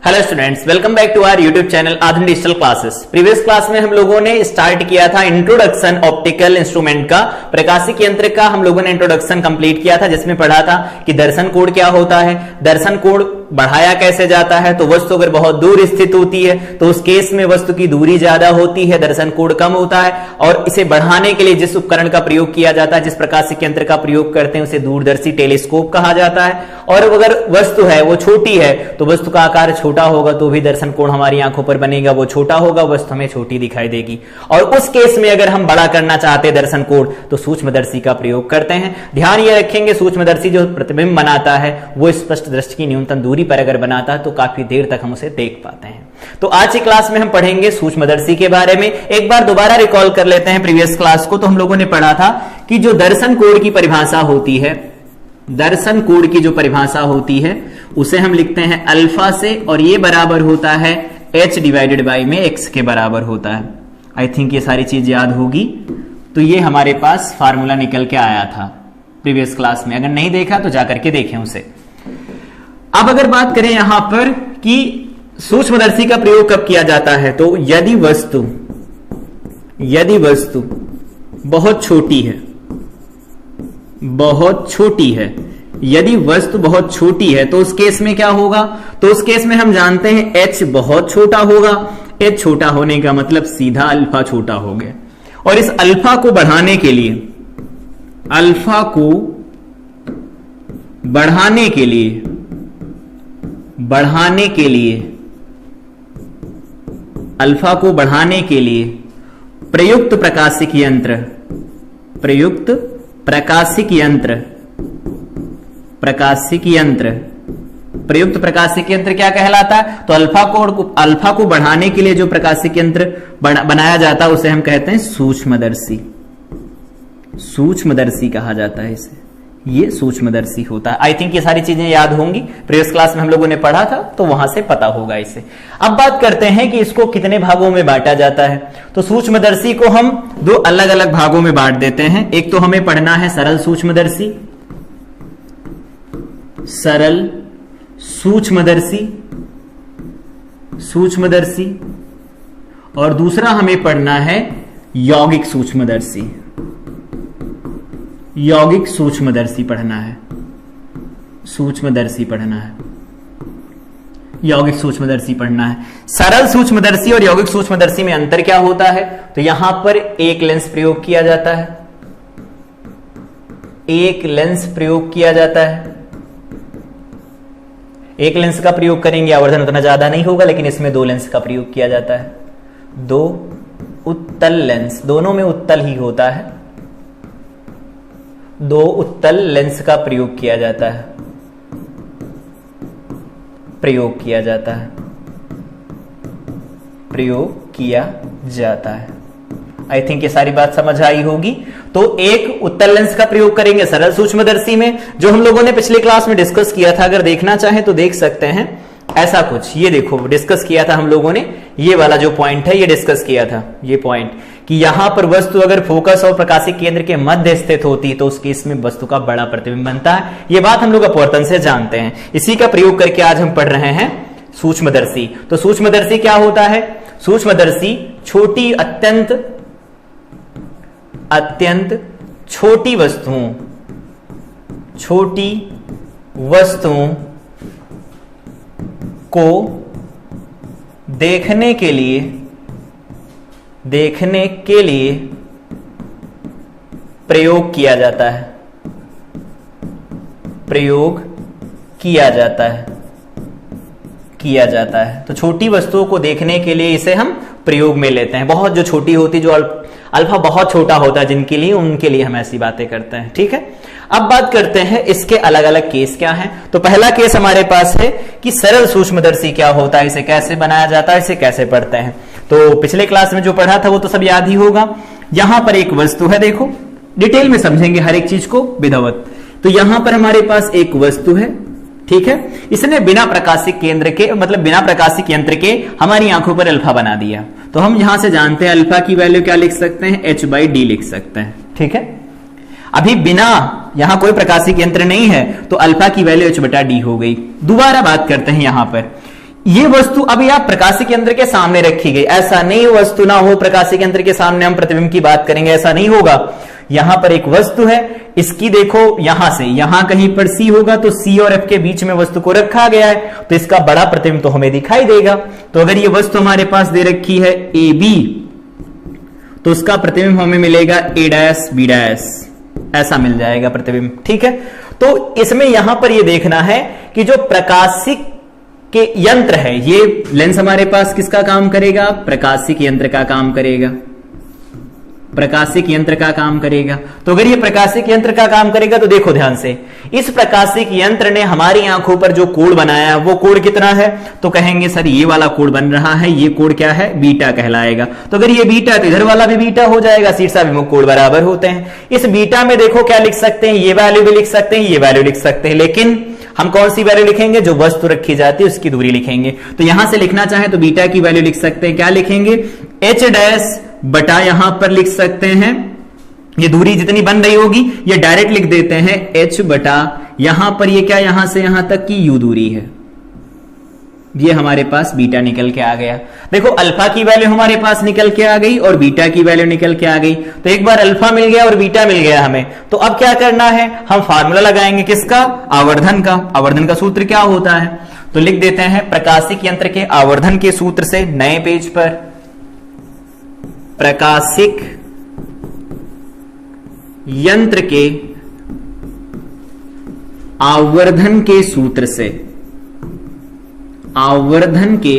Hello students, welcome back to our YouTube channel Aadhunik Digital Classes. Previous class में हम लोगों ने स्टार्ट किया था इंट्रोडक्शन ऑप्टिकल इंस्ट्रूमेंट का, प्रकाशिक यंत्र का हम लोगों ने इंट्रोडक्शन कंप्लीट किया था, जिसमें पढ़ा था कि दर्शन कोण क्या होता है, दर्शन कोण बढ़ाया कैसे जाता है। तो वस्तु अगर बहुत दूर स्थित होती है तो उस केस में वस्तु की दूरी ज्यादा होती है, दर्शन कोण कम होता है, और इसे बढ़ाने के लिए जिस उपकरण का प्रयोग किया जाता है, जिस प्रकाशिक यंत्र का प्रयोग करते हैं, उसे दूरदर्शी टेलीस्कोप कहा जाता है। और अगर वस्तु है वो छोटी है तो वस्तु का आकार छोटा होगा तो भी दर्शन कोण हमारी आंखों पर बनेगा, वो छोटा होगा, वस्तु हमें छोटी दिखाई देगी। और उस केस में अगर हम बड़ा करना चाहते हैं दर्शन कोण तो सूक्ष्मदर्शी का प्रयोग करते हैं। ध्यान ये रखेंगे, सूक्ष्मदर्शी जो प्रतिबिंब बनाता है वो स्पष्ट दृष्टि की न्यूनतम दूरी पर अगर बनाता है तो काफी देर तक हम उसे देख पाते हैं। तो आज की क्लास में हम पढ़ेंगे सूक्ष्मदर्शी के बारे में। एक बार दोबारा रिकॉल कर लेते हैं प्रीवियस क्लास को। तो हम लोगों ने पढ़ा था कि जो दर्शन कोण की परिभाषा होती है, दर्शन कोण की जो परिभाषा होती है उसे हम लिखते हैं अल्फा से, और ये बराबर होता है h डिवाइडेड बाई में x के बराबर होता है। आई थिंक ये सारी चीज याद होगी। तो ये हमारे पास फार्मूला निकल के आया था प्रीवियस क्लास में, अगर नहीं देखा तो जाकर के देखें उसे। अब अगर बात करें यहां पर कि सूक्ष्मदर्शी का प्रयोग कब किया जाता है, तो यदि वस्तु बहुत छोटी है, यदि वस्तु बहुत छोटी है तो उस केस में क्या होगा, तो उस केस में हम जानते हैं h बहुत छोटा होगा। h छोटा होने का मतलब सीधा अल्फा छोटा हो गया, और इस अल्फा को बढ़ाने के लिए, अल्फा को बढ़ाने के लिए प्रयुक्त प्रकाशिक यंत्र क्या कहलाता है, तो अल्फा को बढ़ाने के लिए जो प्रकाशिक यंत्र बनाया जाता है उसे हम कहते हैं सूक्ष्मदर्शी कहा जाता है इसे। ये सूक्ष्मदर्शी होता है। आई थिंक ये सारी चीजें याद होंगी, प्रीवियस क्लास में हम लोगों ने पढ़ा था तो वहां से पता होगा इसे। अब बात करते हैं कि इसको कितने भागों में बांटा जाता है। तो सूक्ष्मदर्शी को हम दो अलग अलग भागों में बांट देते हैं। एक तो हमें पढ़ना है सरल सूक्ष्मदर्शी, और दूसरा हमें पढ़ना है यौगिक सूक्ष्मदर्शी पढ़ना है, यौगिक सूक्ष्मदर्शी पढ़ना है। सरल सूक्ष्मदर्शी और यौगिक सूक्ष्मदर्शी में अंतर क्या होता है, तो यहां पर एक लेंस प्रयोग किया जाता है, एक लेंस का प्रयोग करेंगे, आवर्धन उतना ज्यादा नहीं होगा, लेकिन इसमें दो लेंस का प्रयोग किया जाता है। दो उत्तल लेंस, दोनों में उत्तल ही होता है, दो उत्तल लेंस का प्रयोग किया जाता है। आई थिंक ये सारी बात समझ आई होगी। तो एक उत्तल लेंस का प्रयोग करेंगे सरल सूक्ष्मदर्शी में, जो हम लोगों ने पिछले क्लास में डिस्कस किया था। अगर देखना चाहें तो देख सकते हैं ऐसा कुछ। ये देखो, डिस्कस किया था हम लोगों ने, ये वाला जो पॉइंट है ये डिस्कस किया था, ये पॉइंट कि यहां पर वस्तु अगर फोकस और प्रकाशिक केंद्र के मध्य स्थित होती तो उस केस में वस्तु का बड़ा प्रतिबिंब बनता है। ये बात हम लोग अपवर्तन से जानते हैं। इसी का प्रयोग करके आज हम पढ़ रहे हैं सूक्ष्मदर्शी। तो सूक्ष्मदर्शी क्या होता है, सूक्ष्मदर्शी छोटी, अत्यंत छोटी वस्तुओं को देखने के लिए प्रयोग किया जाता है। तो छोटी वस्तुओं को देखने के लिए इसे हम प्रयोग में लेते हैं। बहुत जो छोटी होती, जो अल्फा बहुत छोटा होता है जिनके लिए, उनके लिए हम ऐसी बातें करते हैं। ठीक है, अब बात करते हैं इसके अलग अलग केस क्या हैं। तो पहला केस हमारे पास है कि सरल सूक्ष्मदर्शी क्या होता है, इसे कैसे बनाया जाता है, इसे कैसे पढ़ते हैं। तो पिछले क्लास में जो पढ़ा था वो तो सब याद ही होगा। यहां पर एक वस्तु है, देखो डिटेल में समझेंगे हर एक चीज को विधिवत। तो यहां पर हमारे पास एक वस्तु है, ठीक है, इसने बिना प्रकाशिक केंद्र के, मतलब बिना प्रकाशिक यंत्र के हमारी आंखों पर अल्फा बना दिया। तो हम यहां से जानते हैं अल्फा की वैल्यू क्या लिख सकते हैं, h/d लिख सकते हैं। ठीक है, अभी बिना यहां कोई प्रकाशिक यंत्र नहीं है तो अल्फा की वैल्यू h/d हो गई। दोबारा बात करते हैं यहां पर, ये वस्तु अभी आप प्रकाशिक यंत्र के सामने रखी गई, ऐसा नहीं वस्तु ना हो प्रकाशिक यंत्र के सामने हम प्रतिबिंब की बात करेंगे, ऐसा नहीं होगा। यहां पर एक वस्तु है, इसकी देखो यहां से यहां कहीं पर C होगा, तो C और F के बीच में वस्तु को रखा गया है, तो इसका बड़ा प्रतिबिंब तो हमें दिखाई देगा। तो अगर ये वस्तु हमारे पास दे रखी है AB, तो उसका प्रतिबिंब हमें मिलेगा A' B', ऐसा मिल जाएगा प्रतिबिंब। ठीक है, तो इसमें यहां पर ये देखना है कि जो प्रकाशिक के यंत्र है, ये लेंस हमारे पास किसका काम करेगा, प्रकाशिक यंत्र का काम करेगा, प्रकाशिक यंत्र का काम करेगा। तो अगर ये प्रकाशिक यंत्र का काम करेगा तो देखो ध्यान से, इस प्रकाशिक यंत्र ने हमारी आंखों पर जो कोण बनाया है वो कोण कितना है, तो कहेंगे सर ये वाला कोण बन रहा है, ये कोण क्या है, बीटा कहलाएगा। तो अगर ये बीटा है तो इधर वाला भी बीटा हो जाएगा, शीर्षाभिमुख कोण बराबर होते हैं। इस बीटा में देखो क्या लिख सकते हैं, ये वैल्यू भी लिख सकते हैं, ये वैल्यू लिख सकते हैं, लेकिन हम कौन सी वैल्यू लिखेंगे, जो वस्तु रखी जाती है उसकी दूरी लिखेंगे। तो यहां से लिखना चाहे तो बीटा की वैल्यू लिख सकते हैं, क्या लिखेंगे, H' बटा यहां पर लिख सकते हैं, ये दूरी जितनी बन रही होगी ये डायरेक्ट लिख देते हैं H बटा यहां पर ये क्या, यहां से यहां तक की U दूरी है, ये हमारे पास बीटा निकल के आ गया। देखो अल्फा की वैल्यू हमारे पास निकल के आ गई और बीटा की वैल्यू निकल के आ गई। तो एक बार अल्फा मिल गया और बीटा मिल गया हमें, तो अब क्या करना है, हम फार्मूला लगाएंगे किसका, आवर्धन का। आवर्धन का सूत्र क्या होता है, तो लिख देते हैं प्रकाशिक यंत्र के आवर्धन के सूत्र से, नए पेज पर, प्रकाशिक यंत्र के आवर्धन के सूत्र से, आवर्धन के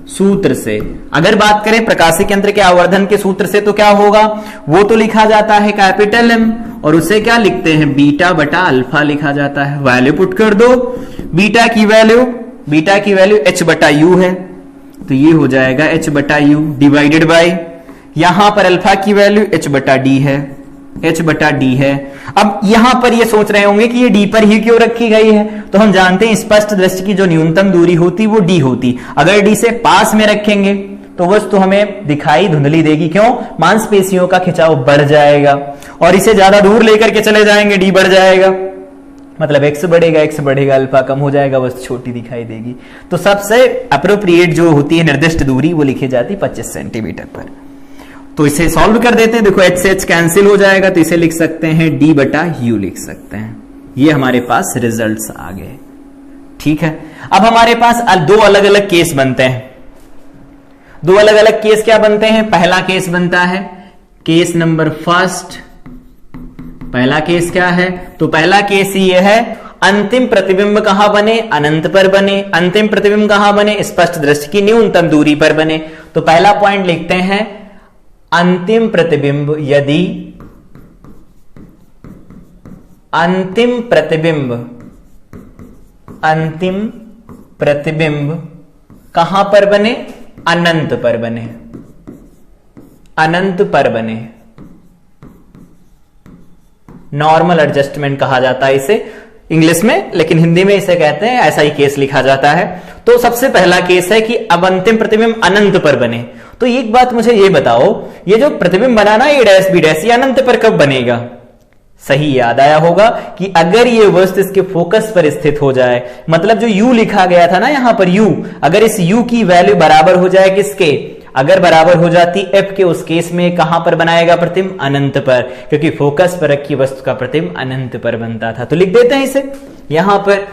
सूत्र से अगर बात करें प्रकाशिक यंत्र के आवर्धन के सूत्र से तो क्या होगा, वो तो लिखा जाता है कैपिटल M और उसे क्या लिखते हैं, बीटा बटा अल्फा लिखा जाता है। वैल्यू पुट कर दो, बीटा की वैल्यू H बटा U है, तो ये हो जाएगा H बटा U डिवाइडेड बाय, यहां पर अल्फा की वैल्यू H बटा D है, H बटा D है। अब यहां पर ये सोच रहे होंगे कि ये D पर ही क्यों रखी गई है, तो हम जानते हैं स्पष्ट दृष्टि की जो न्यूनतम दूरी होती वो D होती, अगर D से पास में रखेंगे तो वस्तु हमें दिखाई धुंधली देगी, क्यों, मांसपेशियों का खिंचाव बढ़ जाएगा, और इसे ज्यादा दूर लेकर के चले जाएंगे D बढ़ जाएगा, मतलब x बढ़ेगा अल्फा कम हो जाएगा, वस्तु छोटी दिखाई देगी। तो सबसे अप्रोप्रिएट जो होती है निर्दिष्ट दूरी वो लिखी जाती 25 सेंटीमीटर पर। तो इसे सॉल्व कर देते हैं, देखो h से h कैंसिल हो जाएगा, तो इसे लिख सकते हैं D बटा U लिख सकते हैं। ये हमारे पास रिजल्ट्स आ गए। ठीक है, अब हमारे पास दो अलग अलग केस बनते हैं। दो अलग अलग केस क्या बनते हैं, पहला केस बनता है केस नंबर फर्स्ट। पहला केस क्या है, तो पहला केस ये है, अंतिम प्रतिबिंब कहां बने, अनंत पर बने। अंतिम प्रतिबिंब कहां बने, स्पष्ट दृष्टि की न्यूनतम दूरी पर बने। तो पहला पॉइंट लिखते हैं, अंतिम प्रतिबिंब यदि अंतिम प्रतिबिंब कहां पर बने, अनंत पर बने, अनंत पर बने। नॉर्मल एडजस्टमेंट कहा जाता है इसे इंग्लिश में, लेकिन हिंदी में इसे कहते हैं, ऐसा ही केस लिखा जाता है। तो सबसे पहला केस है कि अब अंतिम प्रतिबिंब अनंत पर बने। तो एक बात मुझे ये बताओ, ये जो प्रतिबिंब बना ना A' B', ये अनंत पर कब बनेगा। सही याद आया होगा कि अगर ये वस्तु इसके फोकस पर स्थित हो जाए, मतलब जो U लिखा गया था ना यहां पर U, अगर इस U की वैल्यू बराबर हो जाए किसके, अगर बराबर हो जाती F के, उस केस में कहां पर बनाएगा प्रतिबिंब, अनंत पर, क्योंकि फोकस पर रखी वस्तु का प्रतिबिंब अनंत पर बनता था। तो लिख देते हैं इसे यहां पर।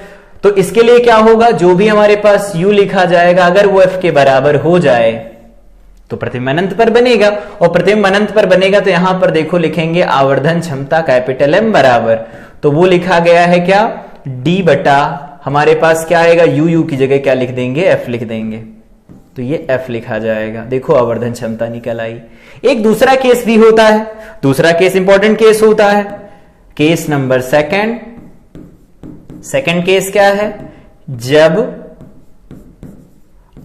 तो इसके लिए क्या होगा, जो भी हमारे पास U लिखा जाएगा अगर वो F के बराबर हो जाए तो प्रतिबिंब अनंत पर बनेगा, और प्रतिबिंब अनंत पर बनेगा तो यहां पर देखो लिखेंगे आवर्धन क्षमता कैपिटल M बराबर, तो वो लिखा गया है क्या, D बटा हमारे पास क्या आएगा, U की जगह क्या लिख देंगे, F लिख देंगे, तो ये F लिखा जाएगा। देखो आवर्धन क्षमता निकल आई। एक दूसरा केस भी होता है, दूसरा केस इंपॉर्टेंट केस होता है, case number second. Second case क्या है, जब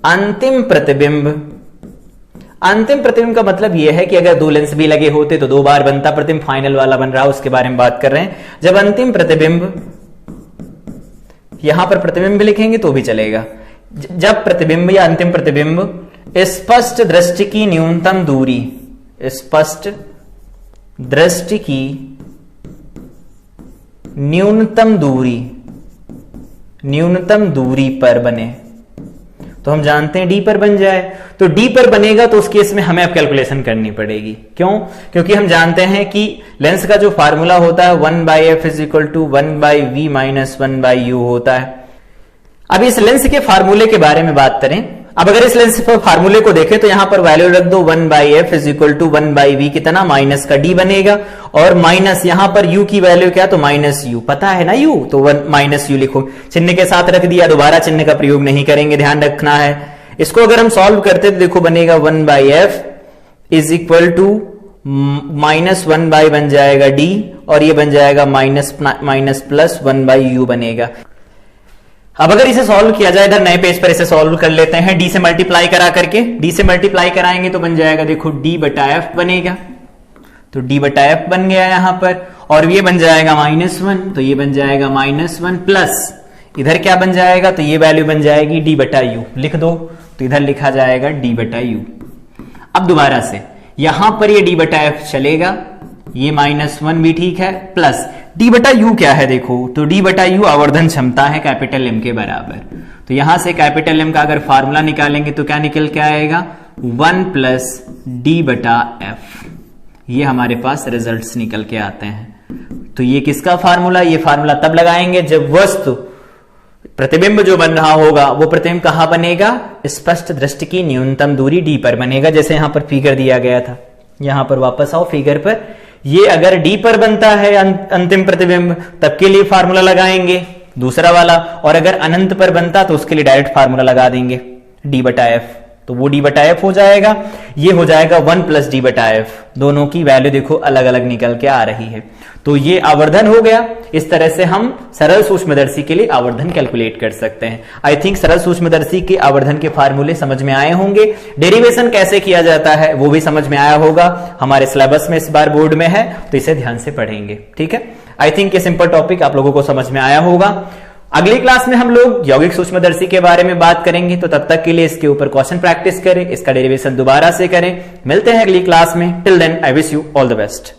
अंतिम प्रतिबिंब का मतलब यह है कि अगर दो लेंस भी लगे होते तो दो बार बनता प्रतिबिंब, फाइनल वाला बन रहा है उसके बारे में बात कर रहे हैं। जब अंतिम प्रतिबिंब, यहां पर प्रतिबिंब भी लिखेंगे तो भी चलेगा, जब प्रतिबिंब या अंतिम प्रतिबिंब स्पष्ट दृष्टि की न्यूनतम दूरी, स्पष्ट दृष्टि की न्यूनतम दूरी न्यूनतम दूरी पर बने, तो हम जानते हैं डी पर बन जाए। तो डी पर बनेगा तो उस केस में हमें अब कैलकुलेशन करनी पड़ेगी। क्यों? क्योंकि हम जानते हैं कि लेंस का जो फार्मूला होता है 1/f is equal to 1/v minus 1/u होता है। अब इस लेंस के फार्मूले के बारे में बात करें। अब अगर इस लेंस पर फार्मूले को देखें तो यहां पर वैल्यू रख दो 1/f is equal to 1/v, कितना माइनस का d बनेगा, और माइनस यहां पर u की वैल्यू क्या, तो माइनस u, पता है ना u, तो माइनस u लिखो, चिन्ह के साथ रख दिया, दोबारा चिन्ह का प्रयोग नहीं करेंगे, ध्यान रखना है। इसको अगर हम सॉल्व करते तो देखो बनेगा 1/f is equal to minus 1/, बन जाएगा d, और ये बन जाएगा माइनस प्लस 1/u बनेगा। अब अगर इसे सॉल्व किया जाए, इधर नए पेज पर इसे सॉल्व कर लेते हैं, d से मल्टीप्लाई करा करके, d से मल्टीप्लाई कराएंगे तो बन जाएगा देखो d/f बनेगा, तो d/f बन गया यहां पर, और ये बन जाएगा -1, तो ये बन जाएगा -1 प्लस इधर क्या बन जाएगा, तो ये वैल्यू बन जाएगी d/u, लिख दो, तो इधर लिखा जाएगा d/u। अब दोबारा से यहां पर ये d/f चलेगा, ये -1 भी ठीक है, प्लस d/u क्या है देखो, तो d/u आवर्धन क्षमता है कैपिटल M के बराबर। तो यहां से कैपिटल M का अगर फार्मूला निकालेंगे तो क्या निकल के आएगा, 1 प्लस d/f, ये हमारे पास रिजल्ट्स निकल के आते हैं। तो ये किसका फार्मूला, ये फार्मूला तब लगाएंगे जब वस्तु प्रतिबिंब जो बन रहा होगा वो प्रतिबिंब कहां बनेगा, स्पष्ट दृष्टि की न्यूनतम दूरी d पर बनेगा, जैसे यहां पर फिगर दिया गया था। यहां पर वापस आओ फिगर पर, ये अगर d पर बनता है अंतिम प्रतिबिंब तब के लिए फार्मूला लगाएंगे दूसरा वाला, और अगर अनंत पर बनता तो उसके लिए डायरेक्ट फार्मूला लगा देंगे d/f, तो वो d/f हो जाएगा, ये हो जाएगा 1 प्लस d/f, दोनों की वैल्यू देखो अलग अलग निकल के आ रही है। तो ये आवर्धन हो गया। इस तरह से हम सरल सूक्ष्मदर्शी के लिए आवर्धन कैलकुलेट कर सकते हैं। आई थिंक सरल सूक्ष्मदर्शी के आवर्धन के फार्मूले समझ में आए होंगे, डेरिवेशन कैसे किया जाता है वो भी समझ में आया होगा, हमारे सिलेबस में इस बार बोर्ड में है, तो इसे ध्यान से पढ़ेंगे। ठीक है, आई थिंक ये सिंपल टॉपिक आप लोगों को समझ में आया होगा। अगली क्लास में हम लोग यौगिक सूक्ष्मदर्शी के बारे में बात करेंगे, तो तब तक के लिए इसके ऊपर क्वेश्चन प्रैक्टिस करें, इसका डेरिवेशन दोबारा से करें। मिलते हैं अगली क्लास में, till then I wish you all the best.